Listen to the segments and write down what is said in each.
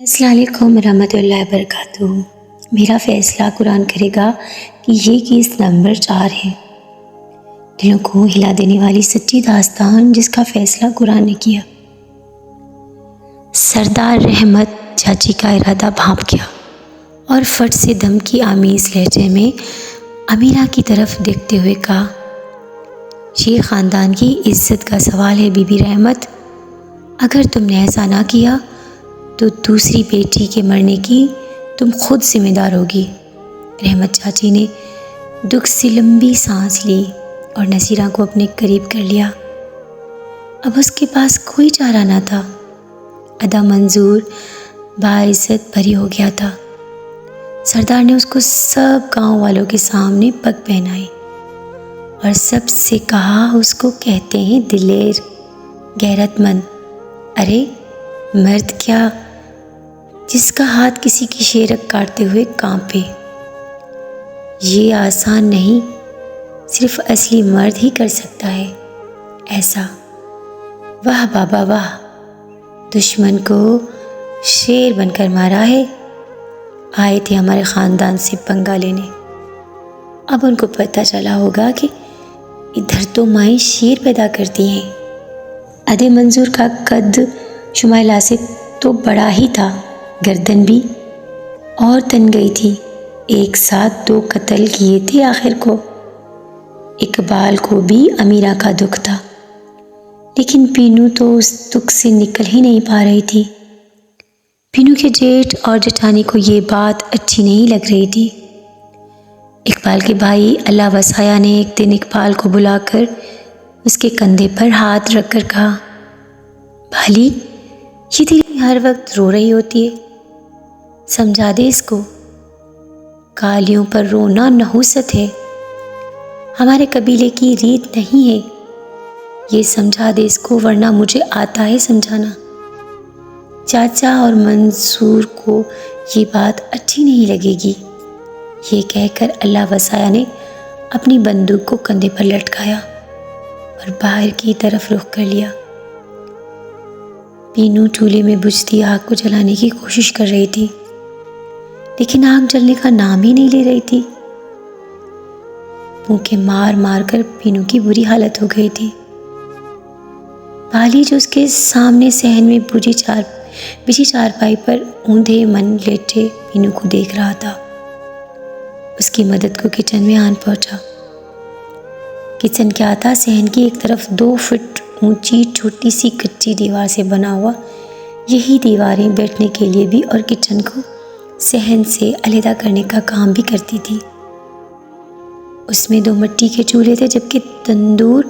السلام علیکم ورحمۃ اللہ وبرکاتہ۔ میرا فیصلہ قرآن کرے گا کہ یہ کس نمبر 4 ہے۔ دلوں کو ہلا دینے والی سچی داستان جس کا فیصلہ قرآن نے کیا۔ سردار رحمت چاچی کا ارادہ بھانپ گیا اور فٹ سے دم کی آمیز لہجے میں امیرہ کی طرف دیکھتے ہوئے کہا، یہ خاندان کی عزت کا سوال ہے بی بی رحمت، اگر تم نے ایسا نہ کیا تو دوسری بیٹی کے مرنے کی تم خود ذمہ دار ہوگی۔ رحمت چاچی نے دکھ سے لمبی سانس لی اور نصیرہ کو اپنے قریب کر لیا۔ اب اس کے پاس کوئی چارہ نہ تھا۔ ادا منظور باعزت بری ہو گیا تھا۔ سردار نے اس کو سب گاؤں والوں کے سامنے پگ پہنائی اور سب سے کہا، اس کو کہتے ہیں دلیر، غیرت مند، ارے مرد کیا جس کا ہاتھ کسی کی شیرک کاٹتے ہوئے کانپے۔ یہ آسان نہیں، صرف اصلی مرد ہی کر سکتا ہے ایسا۔ واہ بابا واہ، دشمن کو شیر بن کر مارا ہے۔ آئے تھے ہمارے خاندان سے پنگا لینے، اب ان کو پتہ چلا ہوگا کہ ادھر تو مائیں شیر پیدا کرتی ہیں۔ ادے منظور کا قد شمائلہ سے تو بڑا ہی تھا، گردن بھی اور تن گئی تھی۔ ایک ساتھ 2 قتل کیے تھے آخر کو۔ اقبال کو بھی امیرہ کا دکھ تھا، لیکن پینو تو اس دکھ سے نکل ہی نہیں پا رہی تھی۔ پینو کے جیٹھ اور جٹھانی کو یہ بات اچھی نہیں لگ رہی تھی۔ اقبال کے بھائی اللہ وسایا نے ایک دن اقبال کو بلا کر اس کے کندھے پر ہاتھ رکھ کر کہا، بھالی یہ دل ہر وقت رو رہی ہوتی ہے، سمجھا دے اس کو، کالیوں پر رونا نحوست ہے، ہمارے قبیلے کی ریت نہیں ہے، یہ سمجھا دے اس کو ورنہ مجھے آتا ہے سمجھانا۔ چاچا اور منصور کو یہ بات اچھی نہیں لگے گی۔ یہ کہہ کر اللہ وسایا نے اپنی بندوق کو کندھے پر لٹکایا اور باہر کی طرف رخ کر لیا۔ پینو چولہے میں بجھتی آگ کو جلانے کی کوشش کر رہی تھی، لیکن آگ جلنے کا نام ہی نہیں لے رہی تھی۔ پھونکے مار مار کر پینو کی بری حالت ہو گئی تھی۔ بالی جو اس کے سامنے صحن میں بجھی چارپائی پر اوندھے من لیٹے پینو کو دیکھ رہا تھا، اس کی مدد کو کچن میں آن پہنچا۔ کچن کیا تھا، صحن کی ایک طرف 2 فٹ اونچی چھوٹی سی کچی دیوار سے بنا ہوا، یہی دیواریں بیٹھنے کے لیے بھی اور کچن کو صحن سے علیحدہ کرنے کا کام بھی کرتی تھی۔ اس میں 2 مٹی کے چولہے تھے، جبکہ تندور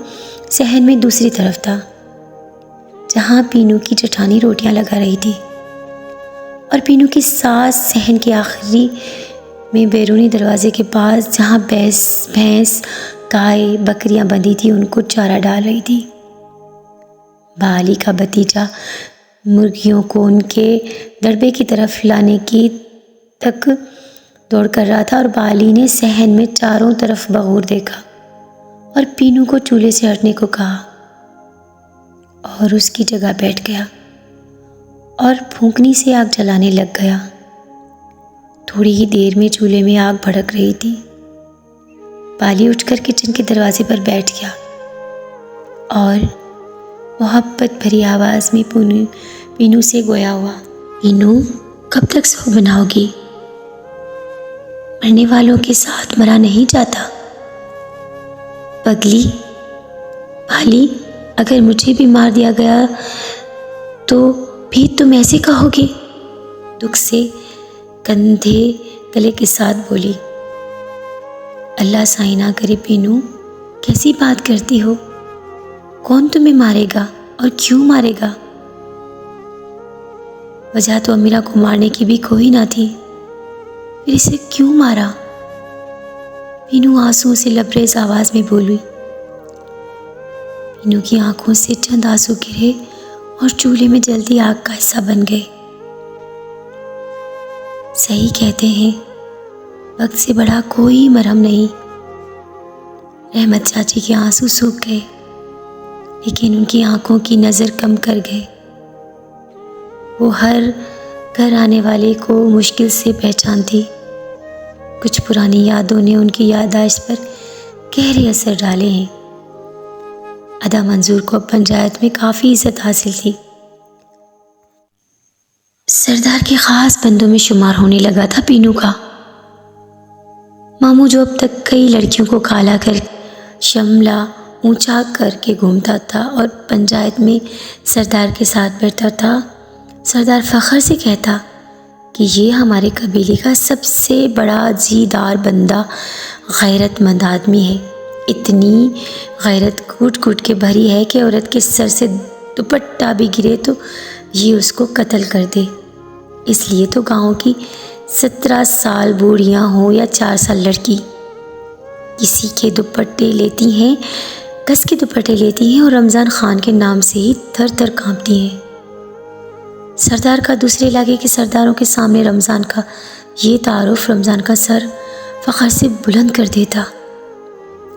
صحن میں دوسری طرف تھا، جہاں پینو کی جٹھانی روٹیاں لگا رہی تھی، اور پینو کی ساس صحن کے آخری میں بیرونی دروازے کے پاس جہاں بھینس گائے بکریاں بندھی تھی ان کو چارہ ڈال رہی تھی۔ بالی کا بھتیجا مرغیوں کو ان کے دربے کی طرف لانے کی تک دوڑ کر رہا تھا، اور بالی نے صحن میں چاروں طرف بغور دیکھا اور پینو کو چولہے سے ہٹنے کو کہا اور اس کی جگہ بیٹھ گیا اور پھونکنی سے آگ جلانے لگ گیا۔ تھوڑی ہی دیر میں چولہے میں آگ بھڑک رہی تھی۔ بالی اٹھ کر کچن کے دروازے پر بیٹھ گیا اور محبت بھری آواز میں پینو سے گویا ہوا، پینو کب تک سو بناؤ گی؟ مرنے والوں کے ساتھ مرا نہیں جاتا۔ پگلی بالی، اگر مجھے بھی مار دیا گیا تو بھی تم ایسے کہو گے؟ دکھ سے کندھے گلے کے ساتھ بولی۔ اللہ سائیں نہ کرے پینو، کیسی بات کرتی ہو؟ کون تمہیں مارے گا اور کیوں مارے گا؟ وجہ تو امیرہ کو مارنے کی بھی کوئی نہ تھی، پھر اسے کیوں مارا؟ پینو آنسوؤں سے لبریز آواز میں بولی۔ پینو کی آنکھوں سے چند آنسو گرے اور چولہے میں جلدی آگ کا حصہ بن گئے۔ صحیح کہتے ہیں، وقت سے بڑا کوئی مرہم نہیں۔ رحمت چاچی کے آنسو سوکھ گئے، لیکن ان کی آنکھوں کی نظر کم کر گئے۔ وہ ہر گھر آنے والے کو مشکل سے پہچانتی۔ کچھ پرانی یادوں نے ان کی یادداشت پر گہرے اثر ڈالے ہیں۔ ادا منظور کو اب پنچایت میں کافی عزت حاصل تھی۔ سردار کے خاص بندوں میں شمار ہونے لگا تھا پینو کا۔ ماموں جو اب تک کئی لڑکیوں کو کالا کر شملہ اونچا کر کے گھومتا تھا اور پنچایت میں سردار کے ساتھ بیٹھتا تھا، سردار فخر سے کہتا کہ یہ ہمارے قبیلے کا سب سے بڑا عزیدار بندہ غیرت مند آدمی ہے۔ اتنی غیرت کوٹ کوٹ کے بھری ہے کہ عورت کے سر سے دوپٹہ بھی گرے تو یہ اس کو قتل کر دے۔ اس لیے تو گاؤں کی 17 سال بوڑھیاں ہوں یا 4 سال لڑکی، کسی کے دوپٹے لیتی ہیں، کس کے دوپٹے لیتی ہیں اور رمضان خان کے نام سے ہی تھر تھر کانپتی ہیں۔ سردار کا دوسرے علاقے کے سرداروں کے سامنے رمضان کا یہ تعارف رمضان کا سر فخر سے بلند کر دیتا۔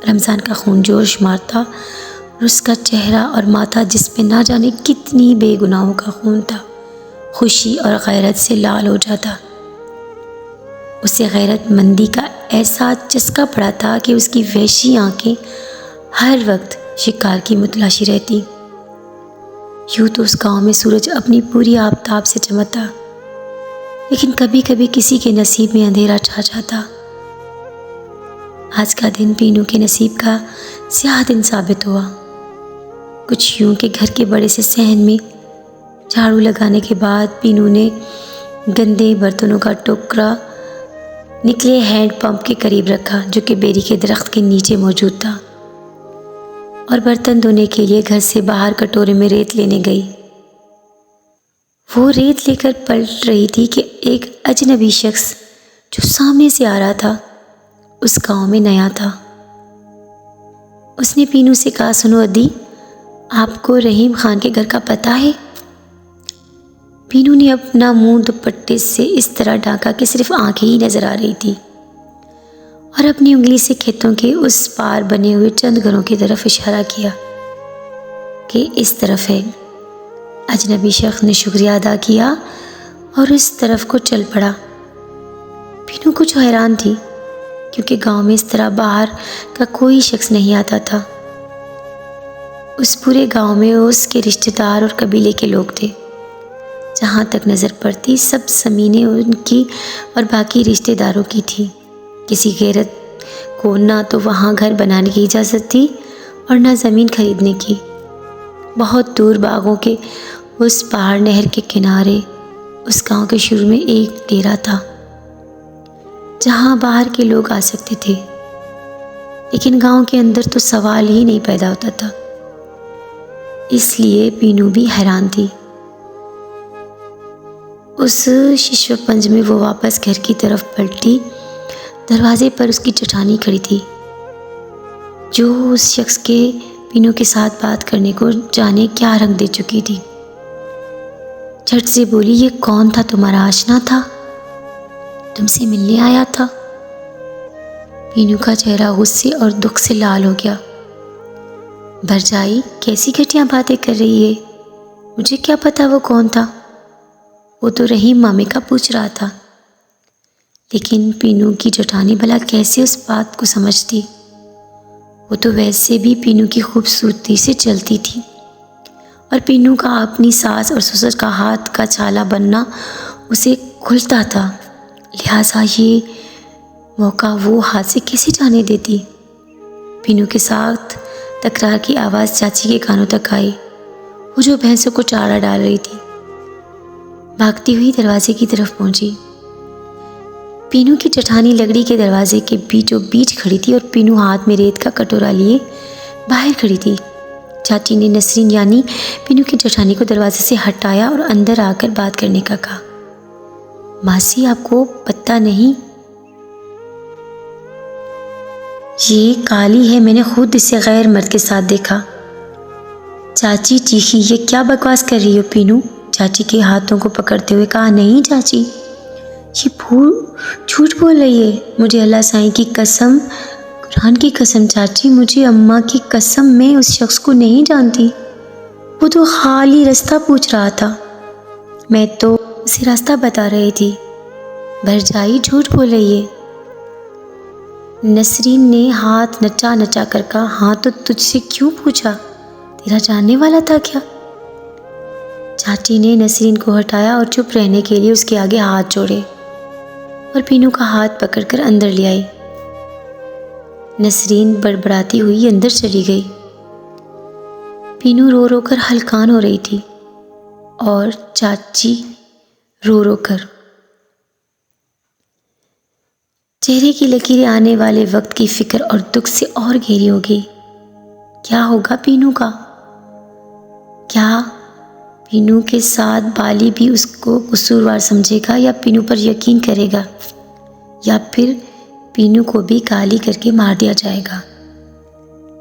رمضان کا خون جوش مارتا اور اس کا چہرہ اور ماتھا جس میں نہ جانے کتنی بے گناہوں کا خون تھا، خوشی اور غیرت سے لال ہو جاتا۔ اسے غیرت مندی کا ایسا چسکا پڑا تھا کہ اس کی وحشی آنکھیں ہر وقت شکار کی متلاشی رہتی۔ یوں تو اس گاؤں میں سورج اپنی پوری آفتاب سے چمکتا، لیکن کبھی کبھی کسی کے نصیب میں اندھیرا چھا جاتا۔ آج کا دن پینو کے نصیب کا سیاہ دن ثابت ہوا۔ کچھ یوں کہ گھر کے بڑے سے صحن میں جھاڑو لگانے کے بعد پینو نے گندے برتنوں کا ٹوکرا نکلے ہینڈ پمپ کے قریب رکھا جو کہ بیری کے درخت کے نیچے موجود تھا، اور برتن دھونے کے لیے گھر سے باہر کٹورے میں ریت لینے گئی۔ وہ ریت لے کر پلٹ رہی تھی کہ ایک اجنبی شخص جو سامنے سے آ رہا تھا اس گاؤں میں نیا تھا۔ اس نے پینو سے کہا، سنو ادی، آپ کو رحیم خان کے گھر کا پتہ ہے؟ پینو نے اپنا منہ دوپٹے سے اس طرح ڈھانکا کہ صرف آنکھیں ہی نظر آ رہی تھی، اور اپنی انگلی سے کھیتوں کے اس پار بنے ہوئے چند گھروں کی طرف اشارہ کیا کہ اس طرف ہے۔ اجنبی شخص نے شکریہ ادا کیا اور اس طرف کو چل پڑا۔ پینو کچھ حیران تھی کیونکہ گاؤں میں اس طرح باہر کا کوئی شخص نہیں آتا تھا۔ اس پورے گاؤں میں اس کے رشتہ دار اور قبیلے کے لوگ تھے۔ جہاں تک نظر پڑتی سب زمینیں ان کی اور باقی رشتہ داروں کی تھی۔ کسی غیرت کو نہ تو وہاں گھر بنانے کی اجازت تھی اور نہ زمین خریدنے کی۔ بہت دور باغوں کے اس پہاڑ نہر کے کنارے اس گاؤں کے شروع میں ایک ڈیرا تھا جہاں باہر کے لوگ آ سکتے تھے، لیکن گاؤں کے اندر تو سوال ہی نہیں پیدا ہوتا تھا۔ اس لیے پینو بھی حیران تھی۔ اس ششو پنج میں وہ واپس گھر کی طرف پلٹی۔ دروازے پر اس کی جٹھانی کھڑی تھی جو اس شخص کے پینو کے ساتھ بات کرنے کو جانے کیا رنگ دے چکی تھی۔ جھٹ سے بولی، یہ کون تھا؟ تمہارا آشنا تھا؟ تم سے ملنے آیا تھا؟ پینو کا چہرہ غصے اور دکھ سے لال ہو گیا۔ برجائی کیسی گھٹیا باتیں کر رہی ہے؟ مجھے کیا پتا وہ کون تھا؟ وہ تو رحیم مامے کا پوچھ رہا تھا۔ لیکن پینو کی جٹھانی بھلا کیسے اس بات کو سمجھتی؟ وہ تو ویسے بھی پینو کی خوبصورتی سے چلتی تھی، اور پینو کا اپنی ساس اور سسر کا ہاتھ کا چھالا بننا اسے کھلتا تھا، لہٰذا یہ موقع وہ ہاتھ سے کیسے جانے دیتی؟ پینو کے ساتھ تکرار کی آواز چاچی کے کانوں تک آئی، وہ جو بھینسوں کو چارہ ڈال رہی تھی۔ بھاگتی ہوئی دروازے کی طرف پہنچی۔ پینو کی جٹھانی لکڑی کے دروازے کے بیچوں بیچ کھڑی تھی اور پینو ہاتھ میں ریت کا کٹورا لیے باہر کھڑی تھی۔ چاچی نے نسرین یعنی پینو کی جٹھانی کو دروازے سے ہٹایا اور اندر آ کر بات کرنے کا کہا۔ ماسی، آپ کو پتہ نہیں؟ یہ کالی ہے، میں نے خود اسے غیر مرد کے ساتھ دیکھا۔ چاچی چیخی، یہ کیا بکواس کر رہی ہو؟ پینو چاچی کے ہاتھوں کو پکڑتے ہوئے کہا، نہیں چاچی، یہ جھوٹ بول رہی ہے۔ مجھے اللہ سائیں کی قسم، قرآن کی قسم چاچی، مجھے اماں کی قسم، میں اس شخص کو نہیں جانتی۔ وہ تو خالی رستہ پوچھ رہا تھا۔ میں تو اسے راستہ بتا رہی تھی۔ بھرجائی جھوٹ بول رہی ہے۔ نسرین نے ہاتھ نچا نچا کر کہا، ہاں تو تجھ سے کیوں پوچھا؟ تیرا جاننے والا تھا کیا؟ چاچی نے نسرین کو ہٹایا اور چپ رہنے کے لیے اس کے آگے ہاتھ جوڑے اور پینو کا ہاتھ پکڑ کر اندر لے آئی۔ نسرین بڑبڑاتی ہوئی اندر چلی گئی۔ پینو رو رو کر ہلکان ہو رہی تھی اور چاچی رو رو کر۔ چہرے کی لکیریں آنے والے وقت کی فکر اور دکھ سے اور گہری ہو گئی۔ کیا ہوگا پینو کا؟ کیا پینو کے ساتھ بالی بھی اس کو قصوروار سمجھے گا یا پینو پر یقین کرے گا، یا پھر پینو کو بھی گالی کر کے مار دیا جائے گا؟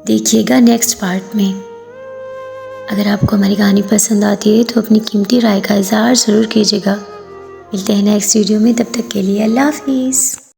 دیکھیے گا نیکسٹ پارٹ میں۔ اگر آپ کو ہماری کہانی پسند آتی ہے تو اپنی قیمتی رائے کا اظہار ضرور کیجیے گا۔ ملتے ہیں نیکسٹ ویڈیو میں، تب تک کے لیے اللہ حافظ۔